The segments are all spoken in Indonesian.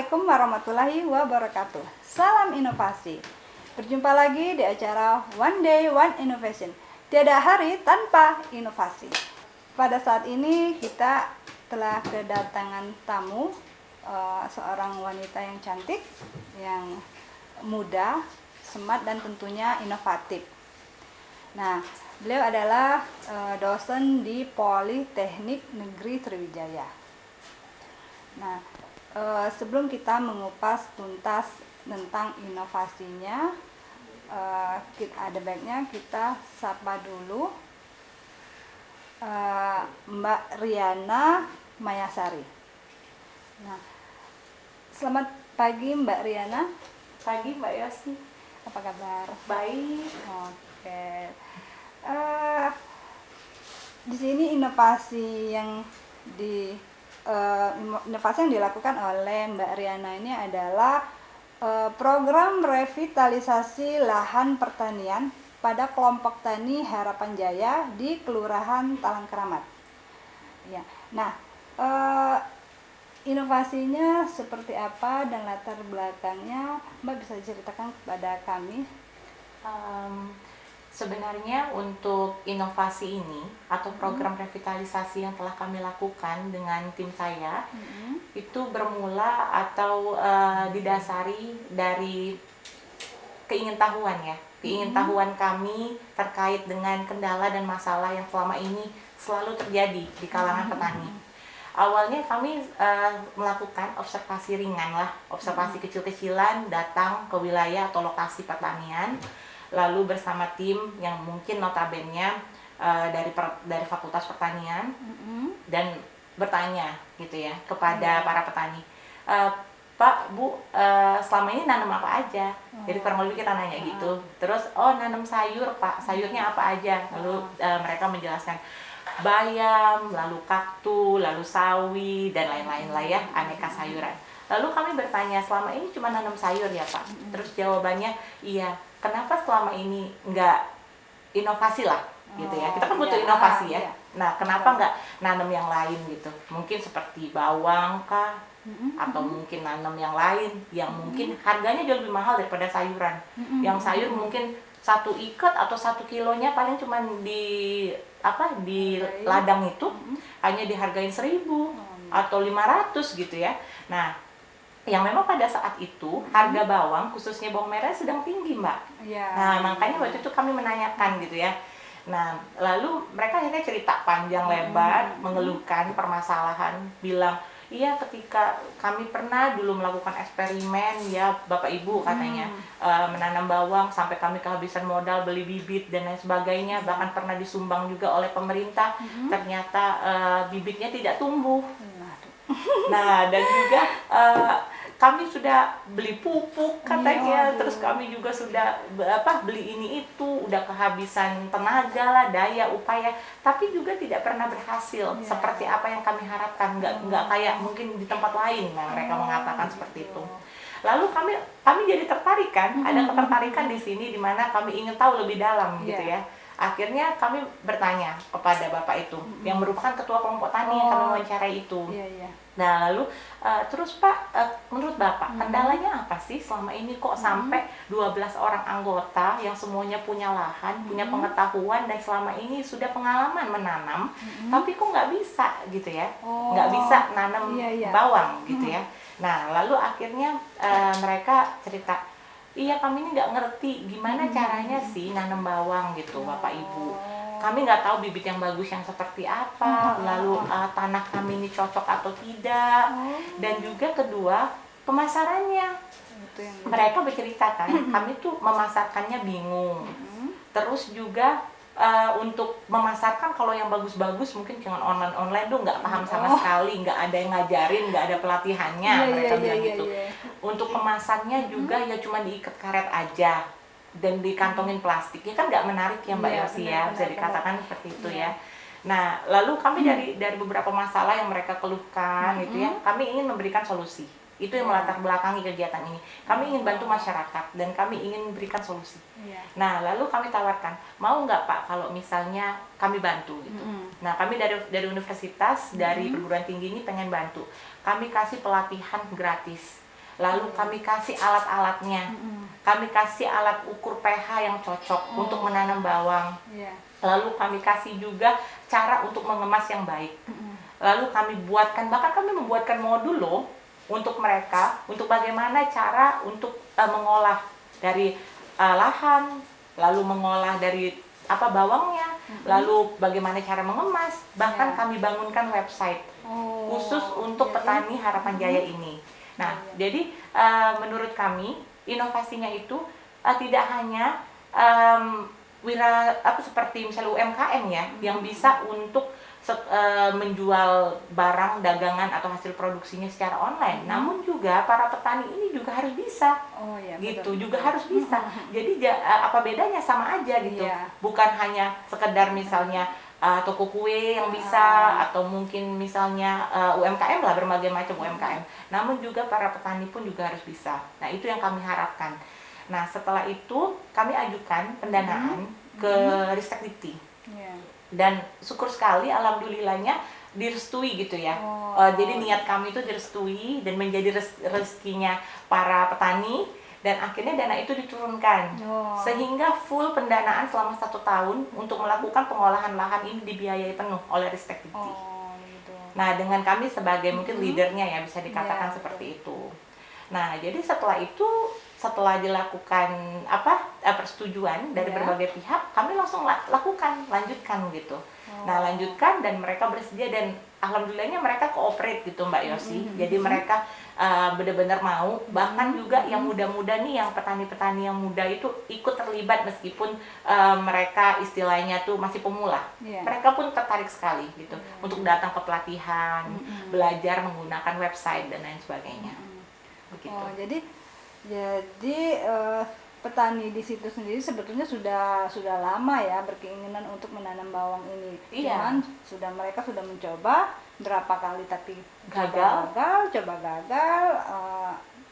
Assalamualaikum warahmatullahi wabarakatuh. Salam inovasi. Berjumpa lagi di acara One Day One Innovation. Tiada hari tanpa inovasi. Pada saat ini kita telah kedatangan tamu, seorang wanita yang cantik, yang muda, smart dan tentunya inovatif. Nah, beliau adalah dosen di Politeknik Negeri Sriwijaya. Nah, sebelum kita mengupas tuntas tentang inovasinya, ada baiknya kita sapa dulu Mbak Riana Mayasari. Nah, selamat pagi Mbak Riana. Pagi Mbak Yosi. Apa kabar? Baik. Oke. Di sini inovasi yang dilakukan oleh Mbak Riana ini adalah program revitalisasi lahan pertanian pada kelompok tani Harapan Jaya di Kelurahan Talangkeramat. Ya. Nah, inovasinya seperti apa dan latar belakangnya Mbak bisa ceritakan kepada kami? Sebenarnya untuk inovasi ini atau program revitalisasi yang telah kami lakukan dengan tim saya itu bermula atau didasari dari keingintahuan kami terkait dengan kendala dan masalah yang selama ini selalu terjadi di kalangan petani. Awalnya kami melakukan observasi ringan observasi kecil-kecilan, datang ke wilayah atau lokasi pertanian, lalu bersama tim yang mungkin notabene dari Fakultas Pertanian dan bertanya gitu ya kepada para petani, Pak, Bu, selama ini nanam apa aja? Jadi kurang lebih kita nanya gitu. Terus, nanam sayur Pak, sayurnya apa aja? Lalu mereka menjelaskan bayam, lalu kaktu, lalu sawi, dan lain-lain lah ya, aneka sayuran. Lalu kami bertanya, selama ini cuma nanam sayur ya Pak? Terus jawabannya, iya. Kenapa selama ini nggak inovasi lah gitu ya? Kita kan butuh inovasi ya. Nah, kenapa nggak nanam yang lain gitu? Mungkin seperti bawang kah? Atau mungkin nanam yang lain yang mungkin harganya jauh lebih mahal daripada sayuran. Yang sayur mungkin 1 ikat atau 1 kilonya paling cuma di ladang itu hanya dihargain 1.000 atau 500 gitu ya. Nah, yang memang pada saat itu harga bawang, khususnya bawang merah sedang tinggi Mbak. Nah, makanya waktu itu kami menanyakan gitu ya. Nah, lalu mereka akhirnya cerita panjang lebar, mengeluhkan permasalahan, bilang, iya ketika kami pernah dulu melakukan eksperimen ya Bapak Ibu katanya, menanam bawang sampai kami kehabisan modal beli bibit dan lain sebagainya, bahkan pernah disumbang juga oleh pemerintah, ternyata bibitnya tidak tumbuh. Nah, dan juga kami sudah beli pupuk katanya, terus kami juga sudah beli ini itu, udah kehabisan tenaga lah, daya, upaya, tapi juga tidak pernah berhasil seperti apa yang kami harapkan, nggak kayak mungkin di tempat lain. Nah, mereka mengatakan seperti itu. Lalu kami jadi tertarik kan, ada ketertarikan di sini di mana kami ingin tahu lebih dalam gitu ya. Akhirnya kami bertanya kepada Bapak itu, yang merupakan ketua kelompok tani yang kami wawancarai itu. Nah, lalu terus Pak, menurut Bapak kendalanya apa sih selama ini kok sampai 12 orang anggota yang semuanya punya lahan, punya pengetahuan dan selama ini sudah pengalaman menanam, tapi kok nggak bisa gitu ya, nggak bisa nanam bawang gitu ya. Nah, lalu akhirnya mereka cerita, iya kami ini nggak ngerti gimana caranya sih nanam bawang gitu Bapak Ibu. Kami nggak tahu bibit yang bagus yang seperti apa, lalu tanah kami ini cocok atau tidak, dan juga kedua pemasarannya. Mereka bercerita kan, kami tuh memasarkannya bingung. Terus juga untuk memasarkan kalau yang bagus-bagus mungkin dengan online tuh nggak paham sama sekali, nggak ada yang ngajarin, nggak ada pelatihannya, mereka bilang gitu. Untuk kemasannya juga ya cuma diikat karet aja dan dikantongin plastik, ya kan nggak menarik ya Mbak Yosi ya, bisa dikatakan seperti itu ya. Nah, lalu kami dari beberapa masalah yang mereka keluhkan gitu ya, kami ingin memberikan solusi. Itu yang melatar belakangi kegiatan ini. Kami ingin bantu masyarakat dan kami ingin memberikan solusi. Nah, lalu kami tawarkan, mau nggak Pak kalau misalnya kami bantu gitu. Nah, kami dari universitas, dari perguruan tinggi ini pengen bantu. Kami kasih pelatihan gratis. lalu kami kasih alat-alatnya, kami kasih alat ukur pH yang cocok untuk menanam bawang. Iya. Lalu kami kasih juga cara untuk mengemas yang baik. Lalu kami buatkan, bahkan kami membuatkan modul loh untuk mereka, untuk bagaimana cara untuk mengolah dari lahan, lalu mengolah dari bawangnya, lalu bagaimana cara mengemas. Bahkan Ya. kami bangunkan website khusus untuk jadi, petani Harapan Jaya ini. Nah, jadi menurut kami inovasinya itu tidak hanya seperti misalnya UMKM ya, yang bisa untuk menjual barang dagangan atau hasil produksinya secara online, namun juga para petani ini juga harus bisa. Oh ya, Gitu betul. juga harus bisa. Jadi apa bedanya, sama aja gitu. Iya. Bukan hanya sekedar misalnya toko kue yang bisa, atau mungkin misalnya UMKM lah, berbagai macam UMKM. Namun juga para petani pun juga harus bisa. Nah, itu yang kami harapkan. Nah, setelah itu kami ajukan pendanaan ke Ristek Dikti. Iya. Dan syukur sekali, alhamdulillahnya direstui gitu ya. Jadi niat kami itu direstui dan menjadi rezekinya para petani, dan akhirnya dana itu diturunkan sehingga full pendanaan selama 1 tahun untuk melakukan pengolahan lahan ini dibiayai penuh oleh Ristek Dikti. Gitu. Nah, dengan kami sebagai mungkin leadernya ya, bisa dikatakan Iya, seperti itu. Nah, jadi setelah itu, setelah dilakukan persetujuan dari berbagai pihak, kami langsung lanjutkan gitu. Nah, lanjutkan, dan mereka bersedia, dan alhamdulillahnya mereka cooperate gitu Mbak Yosi. Jadi mereka benar-benar mau, bahkan juga yang muda-muda nih, yang petani-petani yang muda itu ikut terlibat meskipun mereka istilahnya tuh masih pemula. Mereka pun tertarik sekali gitu untuk datang ke pelatihan, belajar menggunakan website dan lain sebagainya. Begitu. Jadi petani di situ sendiri sebetulnya sudah lama ya berkeinginan untuk menanam bawang ini. Iya. Cuman mereka sudah mencoba berapa kali, tapi Gagal. coba gagal,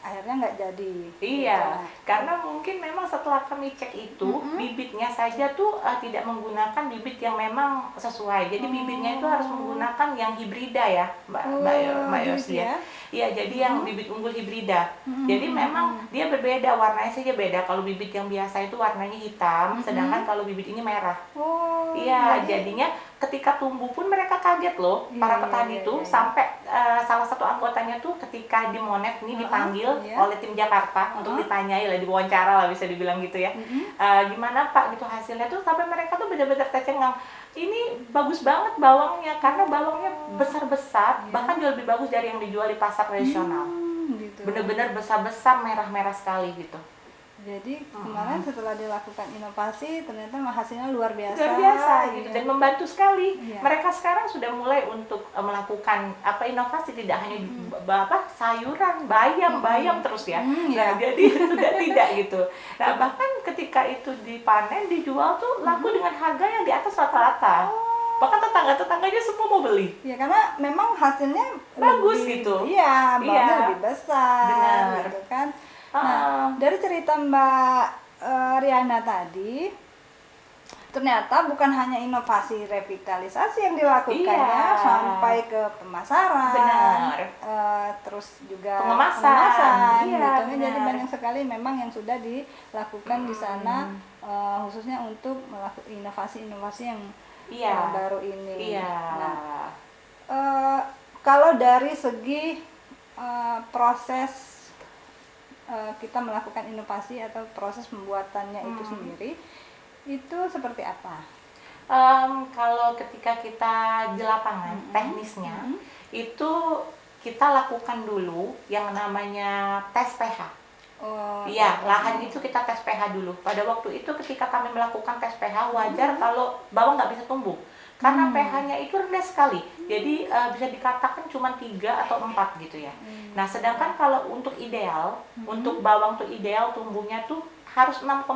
akhirnya nggak jadi. Iya, Gitu. karena mungkin memang setelah kami cek itu, bibitnya saja tuh tidak menggunakan bibit yang memang sesuai. Jadi bibitnya itu harus menggunakan yang hibrida ya, Mbak Yosi ya. Iya, jadi yang bibit unggul hibrida. Jadi memang dia berbeda, warnanya saja beda. Kalau bibit yang biasa itu warnanya hitam, sedangkan kalau bibit ini merah. Iya, jadinya ketika tumbuh pun mereka kaget loh, para petani itu, sampai salah satu anggotanya tuh ketika di Monef nih dipanggil oleh tim Jakarta untuk ditanyai lah, diwawancara lah, bisa dibilang gitu ya. Gimana Pak gitu hasilnya tuh, sampai mereka tuh benar-benar tercengang. Ini bagus banget bawangnya, karena bawangnya besar-besar, bahkan jauh lebih bagus dari yang dijual di pasar tradisional. Gitu. Benar-benar besar-besar, merah-merah sekali gitu. Jadi kemarin setelah dilakukan inovasi, ternyata hasilnya luar biasa. Luar biasa gitu, dan membantu sekali. Iya. Mereka sekarang sudah mulai untuk melakukan inovasi, tidak hanya sayuran, bayam terus ya. Nah, jadi sudah tidak gitu. Nah, bahkan ketika itu dipanen, dijual tuh laku dengan harga yang di atas rata-rata. Bahkan tetangga-tetangganya semua mau beli. Ya, karena memang hasilnya Bagus lebih, gitu. Iya, bawangnya Iya. lebih besar. Benar. Gitu kan. Nah, dari cerita Mbak Riana tadi, ternyata bukan hanya inovasi revitalisasi yang dilakukannya, sampai ke pemasaran. Benar. Terus juga Pengemasan. Iya, gitu. benar. Jadi banyak sekali memang yang sudah dilakukan di sana, khususnya untuk melakukan inovasi-inovasi yang baru ini. Iya. Nah, kalau dari segi proses kita melakukan inovasi atau proses pembuatannya itu sendiri, itu seperti apa? Kalau ketika kita di lapangan, teknisnya itu kita lakukan dulu yang namanya tes pH. Iya, lahan itu kita tes pH dulu. Pada waktu itu ketika kami melakukan tes pH, wajar kalau bawang nggak bisa tumbuh. Karena pH-nya itu rendah sekali. Jadi bisa dikatakan cuma 3 atau 4 gitu ya. Nah, sedangkan kalau untuk ideal, untuk bawang tuh ideal tumbuhnya tuh harus 6,5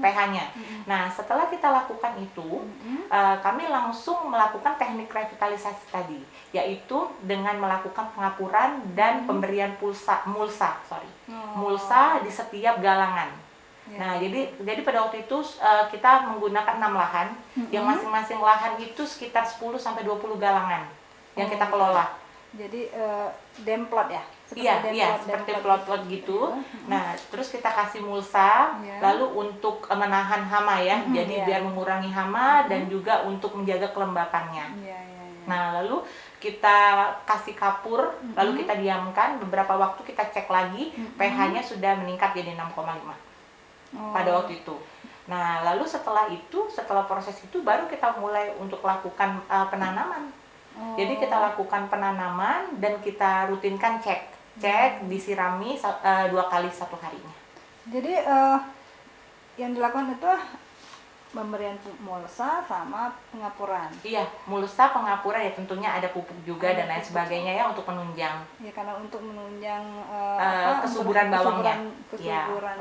pH-nya. Nah, setelah kita lakukan itu, kami langsung melakukan teknik revitalisasi tadi, yaitu dengan melakukan pengapuran dan pemberian mulsa di setiap galangan. Nah, jadi pada waktu itu kita menggunakan 6 lahan, yang masing-masing lahan itu sekitar 10 sampai 20 galangan yang kita kelola. Jadi demplot ya? Iya, seperti plot-plot gitu. Nah, terus kita kasih mulsa, lalu untuk menahan hama ya, jadi biar mengurangi hama dan juga untuk menjaga kelembapannya. Nah, lalu kita kasih kapur, lalu kita diamkan, beberapa waktu kita cek lagi, pH-nya sudah meningkat jadi 6,5 pada waktu itu. Nah, lalu setelah proses itu baru kita mulai untuk lakukan penanaman. Jadi kita lakukan penanaman dan kita rutinkan cek disirami 2 kali 1 harinya. Jadi yang dilakukan itu pemberian mulsa sama pengapuran. Iya, mulsa, pengapuran ya tentunya ada pupuk juga dan lain sebagainya ya untuk menunjang. Ya karena untuk menunjang kesuburan bawangnya. Kesuburan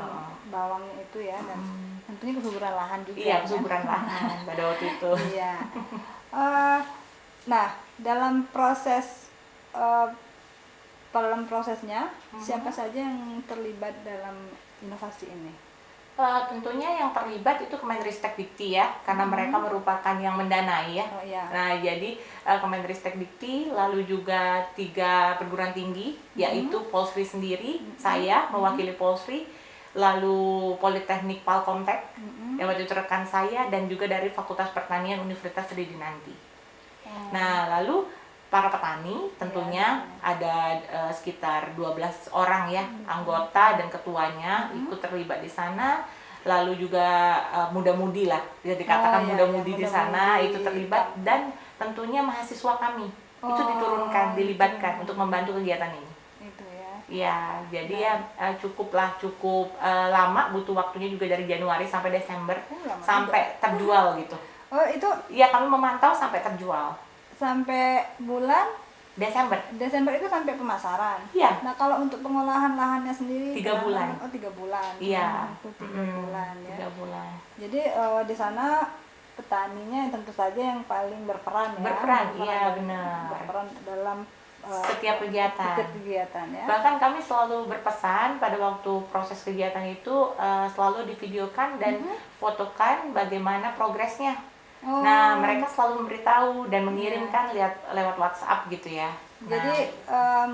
bawangnya itu ya, dan tentunya kesuburan lahan juga. Iya, kesuburan lahan pada waktu itu. Iya. Nah, dalam prosesnya siapa saja yang terlibat dalam inovasi ini? Tentunya yang terlibat itu Kemendristek-Dikti ya, karena mereka merupakan yang mendanai ya. Nah, jadi Kemendristek-Dikti, lalu juga 3 perguruan tinggi, yaitu Polsri sendiri, saya mewakili Polsri, lalu Politeknik Palkomtek, yang waktu itu rekan saya, dan juga dari Fakultas Pertanian Universitas Sri Dinanti. Nah, lalu para petani tentunya ada sekitar 12 orang ya, anggota dan ketuanya ikut terlibat di sana. Lalu juga muda-mudi lah, bisa dikatakan muda-mudi di sana itu terlibat, dan tentunya mahasiswa kami itu diturunkan, dilibatkan untuk membantu kegiatan ini. Itu ya. Iya, jadi ya cukup lama, butuh waktunya juga dari Januari sampai Desember sampai terjual gitu. Oh, itu iya, kami memantau sampai terjual. Sampai bulan Desember itu sampai pemasaran. Iya. Nah, kalau untuk pengolahan lahannya sendiri 3 bulan. Oh, 3 bulan. Iya. 3 bulan ya. 3 bulan. Jadi di sana petaninya tentu saja yang paling berperan ya. Berperan, iya benar. Berperan dalam setiap kegiatan ya. Bahkan kami selalu berpesan pada waktu proses kegiatan itu selalu divideokan dan fotokan bagaimana progresnya. Nah, mereka selalu memberitahu dan mengirimkan lewat WhatsApp gitu ya. Jadi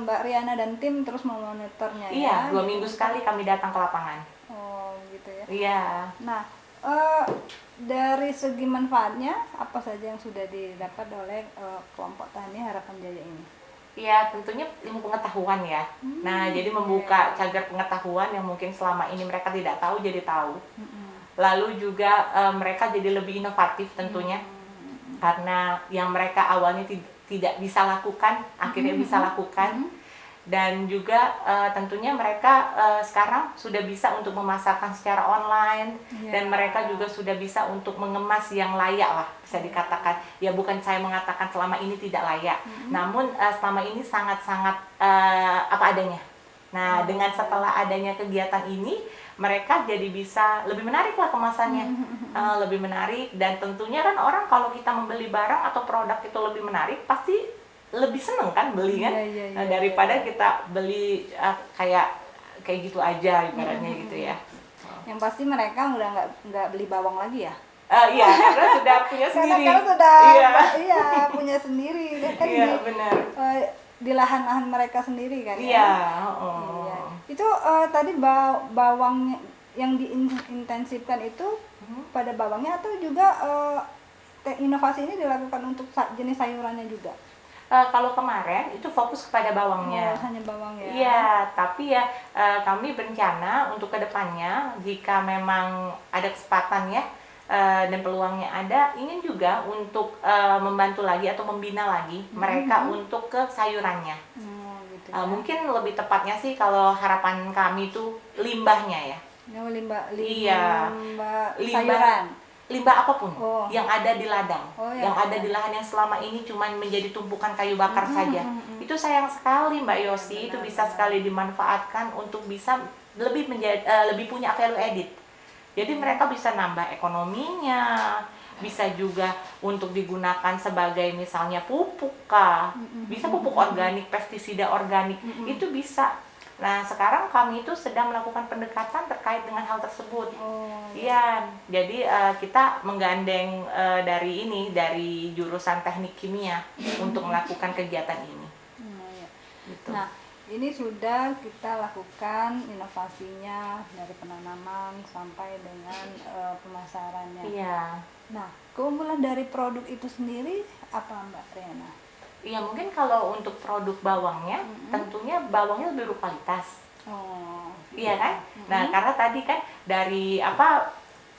Mbak Riana dan tim terus memonitornya ya. Iya, 2 minggu sekali kami datang ke lapangan. Oh, gitu ya. Iya. Nah, dari segi manfaatnya apa saja yang sudah didapat oleh kelompok tani Harapan Jaya ini? Iya, tentunya ilmu pengetahuan ya. Nah, jadi membuka cagar pengetahuan yang mungkin selama ini mereka tidak tahu jadi tahu. Lalu juga mereka jadi lebih inovatif tentunya, karena yang mereka awalnya tidak bisa lakukan akhirnya bisa lakukan. Dan juga tentunya mereka sekarang sudah bisa untuk memasarkan secara online, dan mereka juga sudah bisa untuk mengemas yang layak lah, bisa dikatakan. Ya, bukan saya mengatakan selama ini tidak layak, namun selama ini sangat-sangat apa adanya. Nah, dengan setelah adanya kegiatan ini, mereka jadi bisa lebih menarik lah kemasannya, lebih menarik. Dan tentunya kan orang kalau kita membeli barang atau produk itu lebih menarik, pasti lebih seneng kan beli kan, daripada kita beli kayak gitu aja ibaratnya gitu ya. Yang pasti mereka udah nggak beli bawang lagi ya? Iya, karena sudah punya sendiri. Karena sudah punya sendiri kan. Iya, benar. Di lahan-lahan mereka sendiri kan. Iya. Iya. Itu tadi bawang yang diintensifkan itu pada bawangnya, atau juga inovasi ini dilakukan untuk jenis sayurannya juga? Kalau kemarin itu fokus kepada bawangnya. Hanya bawang ya? Iya, tapi ya kami berencana untuk kedepannya jika memang ada kesempatan ya dan peluangnya ada, ingin juga untuk membantu lagi atau membina lagi mereka untuk ke sayurannya. Gitu ya. Mungkin lebih tepatnya sih kalau harapan kami itu limbahnya ya. Limbah sayuran. Limbah apapun yang ada di ladang, yang ada di lahan yang selama ini cuma menjadi tumpukan kayu bakar saja. Itu sayang sekali Mbak Yosi, itu bisa sekali dimanfaatkan untuk bisa lebih punya value added. Jadi mereka bisa nambah ekonominya, bisa juga untuk digunakan sebagai misalnya pupuk bisa pupuk organik, pestisida organik, itu bisa. Nah, sekarang kami itu sedang melakukan pendekatan terkait dengan hal tersebut. Iya, jadi kita menggandeng dari jurusan teknik kimia untuk melakukan kegiatan ini. gitu. Nah, ini sudah kita lakukan inovasinya dari penanaman sampai dengan pemasarannya. Iya. Nah, keunggulan dari produk itu sendiri apa Mbak Riana? Iya, mungkin kalau untuk produk bawangnya, tentunya bawangnya lebih berkualitas. Oh, Iya kan? Nah, karena tadi kan dari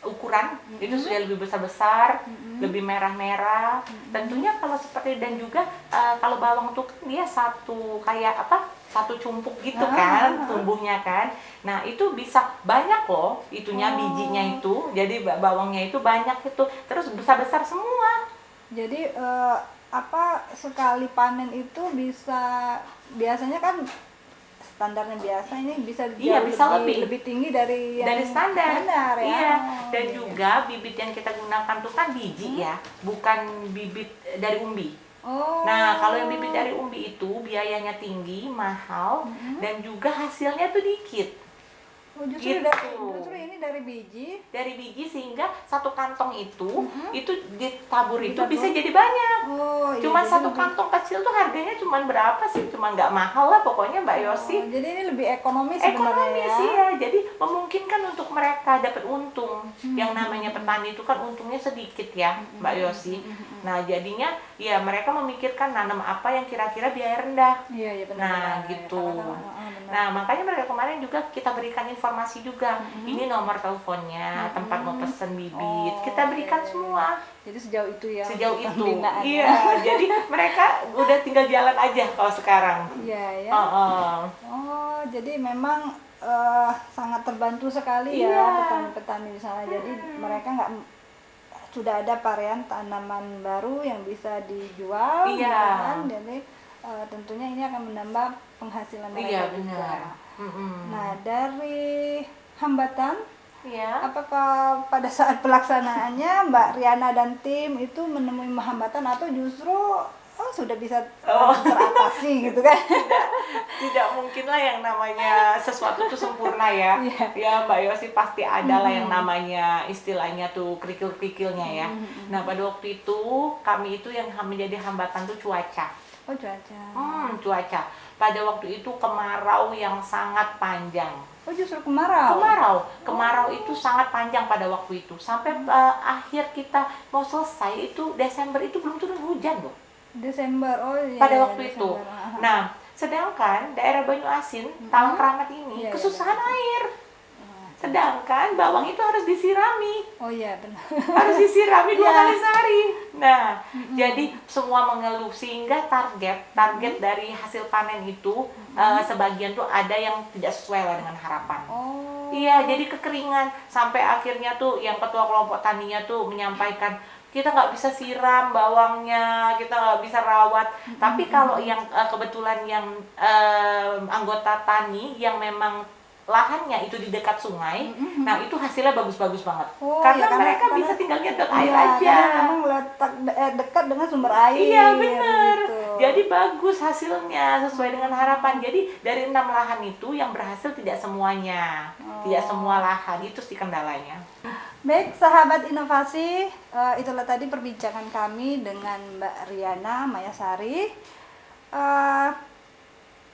ukuran itu sudah lebih besar-besar, lebih merah-merah. Tentunya kalau seperti, dan juga kalau bawang tuh kan dia satu kayak satu cumpuk gitu kan, tumbuhnya kan. Nah, itu bisa banyak loh itunya, bijinya itu. Jadi bawangnya itu banyak itu, terus besar-besar semua. jadi sekali panen itu bisa, biasanya kan standarnya biasa, ini bisa Iya, jauh bisa lebih tinggi dari yang dari standar ya. iya. Dan Iya. juga bibit yang kita gunakan tuh kan biji ya, bukan bibit dari umbi. Oh. Nah, kalau yang bibit dari umbi itu biayanya tinggi, mahal, dan juga hasilnya tuh dikit. Oh, Gitu. justru ini dari biji. Dari biji, sehingga satu kantong itu ditabur itu Ditabur. bisa jadi banyak. Oh, iya, Cuma jadi satu lebih- kantong kecil tuh harganya cuma berapa sih? Cuma nggak mahal lah pokoknya Mbak Yosi. Oh, jadi ini lebih ekonomis sebenarnya Ekonomis ya. ya, jadi memungkinkan untuk mereka dapat untung. Yang namanya petani itu kan untungnya sedikit ya Mbak Yosi. Nah, jadinya ya mereka memikirkan nanam apa yang kira-kira biaya rendah. Iya, benar. Nah, benar. gitu. Benar. Nah, makanya mereka kemarin juga kita berikan informasi juga. Ini nomor teleponnya, tempat mau pesen bibit. Oh, Kita berikan iya, iya. semua. Jadi sejauh itu ya. Sejauh untuk itu. pembinaannya. Iya, jadi mereka udah tinggal jalan aja kalau sekarang. Iya, ya. Oh, jadi memang sangat terbantu sekali ya Iya. petani-petani di sana. Jadi mereka sudah ada varian tanaman baru yang bisa dijual, Iya. gitu kan? Jadi tentunya ini akan menambah penghasilan mereka Iya, juga. benar. Nah, dari hambatan, Iya. apakah pada saat pelaksanaannya Mbak Riana dan tim itu menemui hambatan atau justru sudah bisa teratasi gitu kan? Tidak mungkin lah yang namanya sesuatu itu sempurna ya. Iya. Ya Mbak Yosi pasti ada lah yang namanya istilahnya tuh kerikil-kerikilnya ya. Nah, pada waktu itu kami itu yang menjadi hambatan tuh cuaca. Oh, cuaca. Cuaca. Pada waktu itu kemarau yang sangat panjang. Oh, justru kemarau. Kemarau itu sangat panjang pada waktu itu. Sampai akhir kita mau selesai itu Desember itu belum turun hujan loh. Desember. Oh iya. Pada iya, waktu Desember. itu. Nah, sedangkan daerah Banyu Asin, Talang Keramat ini Iya, iya, kesusahan air. Sedangkan bawang itu harus disirami. Oh iya, benar. Harus disirami 2 Iya. kali sehari. Nah, jadi semua mengeluh, sehingga target dari hasil panen itu sebagian tuh ada yang tidak sesuai lah dengan harapan. Oh. Iya, jadi kekeringan sampai akhirnya tuh yang ketua kelompok taninya tuh menyampaikan, kita nggak bisa siram bawangnya, kita nggak bisa rawat. Tapi kalau yang kebetulan yang anggota tani yang memang lahannya itu di dekat sungai, nah itu hasilnya bagus-bagus banget. Oh, Karena iya, mereka bisa tinggal nyedot air iya, aja. karena memang letak dekat dengan sumber air. Iya, bener. Gitu. Jadi bagus hasilnya sesuai dengan harapan. Jadi dari 6 lahan itu yang berhasil tidak semuanya, tidak semua lahan, itu sih kendalanya. Baik, sahabat inovasi, itulah tadi perbincangan kami dengan Mbak Riana Mayasari.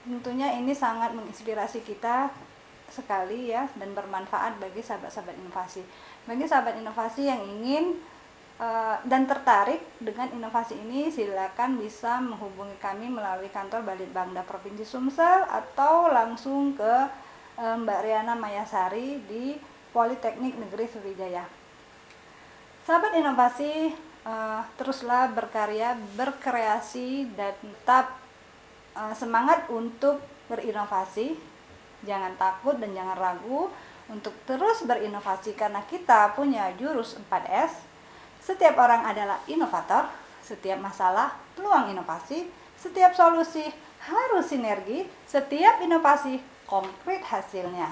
Tentunya ini sangat menginspirasi kita sekali ya, dan bermanfaat bagi sahabat-sahabat inovasi. Bagi sahabat inovasi yang ingin dan tertarik dengan inovasi ini, silakan bisa menghubungi kami melalui kantor Balitbangda Provinsi Sumsel atau langsung ke Mbak Riana Mayasari di Politeknik Negeri Sriwijaya. Sahabat inovasi, teruslah berkarya, berkreasi, dan tetap semangat untuk berinovasi. Jangan takut dan jangan ragu untuk terus berinovasi, karena kita punya jurus 4S. Setiap orang adalah inovator, setiap masalah peluang inovasi, setiap solusi harus sinergi, setiap inovasi konkret hasilnya.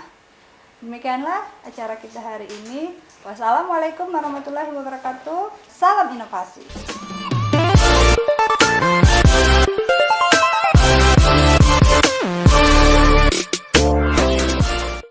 Demikianlah acara kita hari ini. Wassalamualaikum warahmatullahi wabarakatuh. Salam inovasi.